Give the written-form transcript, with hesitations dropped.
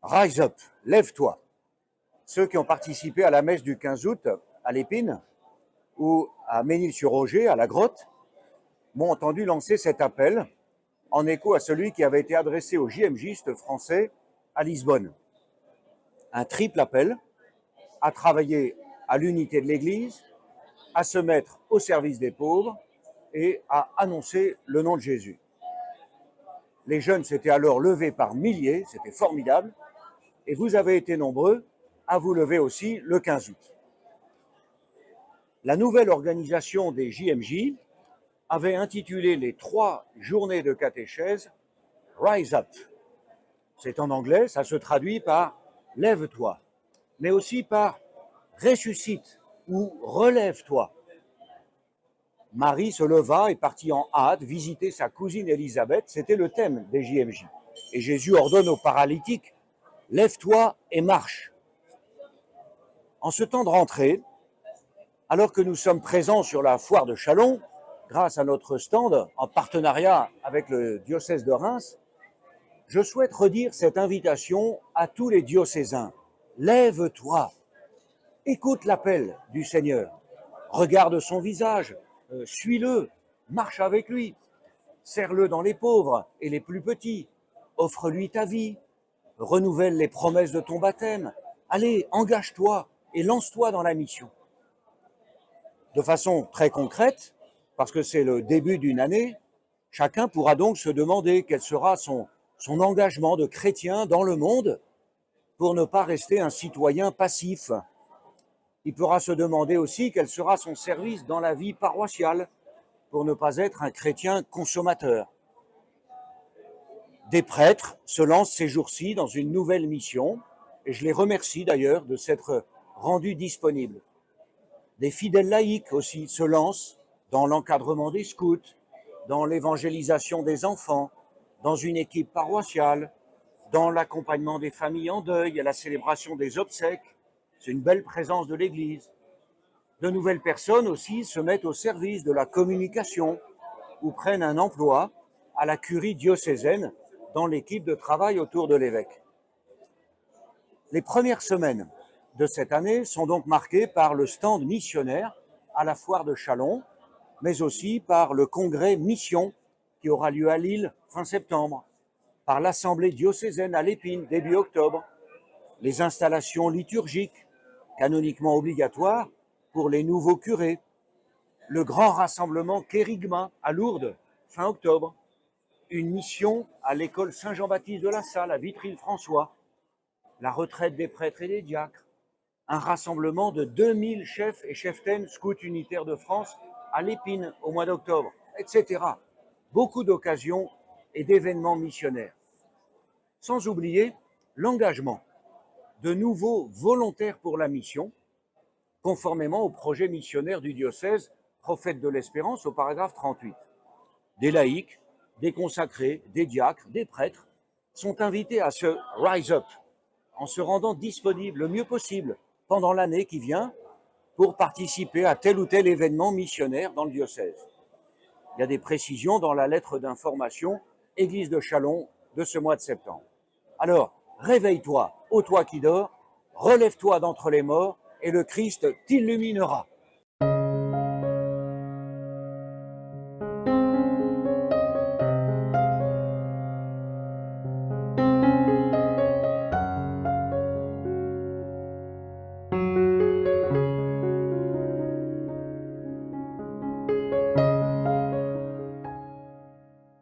Rise up, lève-toi. Ceux qui ont participé à la messe du 15 août à l'Épine ou à Ménil-sur-Oger, à la Grotte, m'ont entendu lancer cet appel en écho à celui qui avait été adressé aux JMJistes français à Lisbonne. Un triple appel à travailler à l'unité de l'Église, à se mettre au service des pauvres et à annoncer le nom de Jésus. Les jeunes s'étaient alors levés par milliers, c'était formidable, et vous avez été nombreux à vous lever aussi le 15 août. La nouvelle organisation des JMJ avait intitulé les 3 journées de catéchèse « Rise Up ». C'est en anglais, ça se traduit par « lève-toi », mais aussi par « ressuscite » ou « relève-toi ». Marie se leva et partit en hâte visiter sa cousine Élisabeth, c'était le thème des JMJ. Et Jésus ordonne aux paralytiques « lève-toi et marche ». En ce temps de rentrée, alors que nous sommes présents sur la foire de Châlons, grâce à notre stand en partenariat avec le diocèse de Reims, je souhaite redire cette invitation à tous les diocésains. Lève-toi, écoute l'appel du Seigneur, regarde son visage, suis-le, marche avec lui, serre-le dans les pauvres et les plus petits, offre-lui ta vie, renouvelle les promesses de ton baptême, allez, engage-toi et lance-toi dans la mission. De façon très concrète, parce que c'est le début d'une année, chacun pourra donc se demander quel sera son engagement de chrétien dans le monde pour ne pas rester un citoyen passif. Il pourra se demander aussi quel sera son service dans la vie paroissiale pour ne pas être un chrétien consommateur. Des prêtres se lancent ces jours-ci dans une nouvelle mission, et je les remercie d'ailleurs de s'être rendus disponibles. Des fidèles laïcs aussi se lancent dans l'encadrement des scouts, dans l'évangélisation des enfants, dans une équipe paroissiale, dans l'accompagnement des familles en deuil, à la célébration des obsèques. C'est une belle présence de l'Église. De nouvelles personnes aussi se mettent au service de la communication ou prennent un emploi à la curie diocésaine dans l'équipe de travail autour de l'évêque. Les premières semaines de cette année sont donc marquées par le stand missionnaire à la foire de Châlons, mais aussi par le congrès Mission qui aura lieu à Lille fin septembre, par l'assemblée diocésaine à l'Épine début octobre, les installations liturgiques canoniquement obligatoires pour les nouveaux curés, le grand rassemblement Kérigma à Lourdes fin octobre, une mission à l'école Saint-Jean-Baptiste de la Salle à Vitry-le-François, la retraite des prêtres et des diacres, un rassemblement de 2000 chefs et cheftaines scouts unitaires de France à l'Épine au mois d'octobre, etc. Beaucoup d'occasions et d'événements missionnaires. Sans oublier l'engagement de nouveaux volontaires pour la mission, conformément au projet missionnaire du diocèse, prophète de l'espérance, au paragraphe 38. Des laïcs, des consacrés, des diacres, des prêtres sont invités à se rise up en se rendant disponibles le mieux possible pendant l'année qui vient pour participer à tel ou tel événement missionnaire dans le diocèse. Il y a des précisions dans la lettre d'information Église de Châlons de ce mois de septembre. Alors, réveille-toi, ô toi qui dors, relève-toi d'entre les morts et le Christ t'illuminera.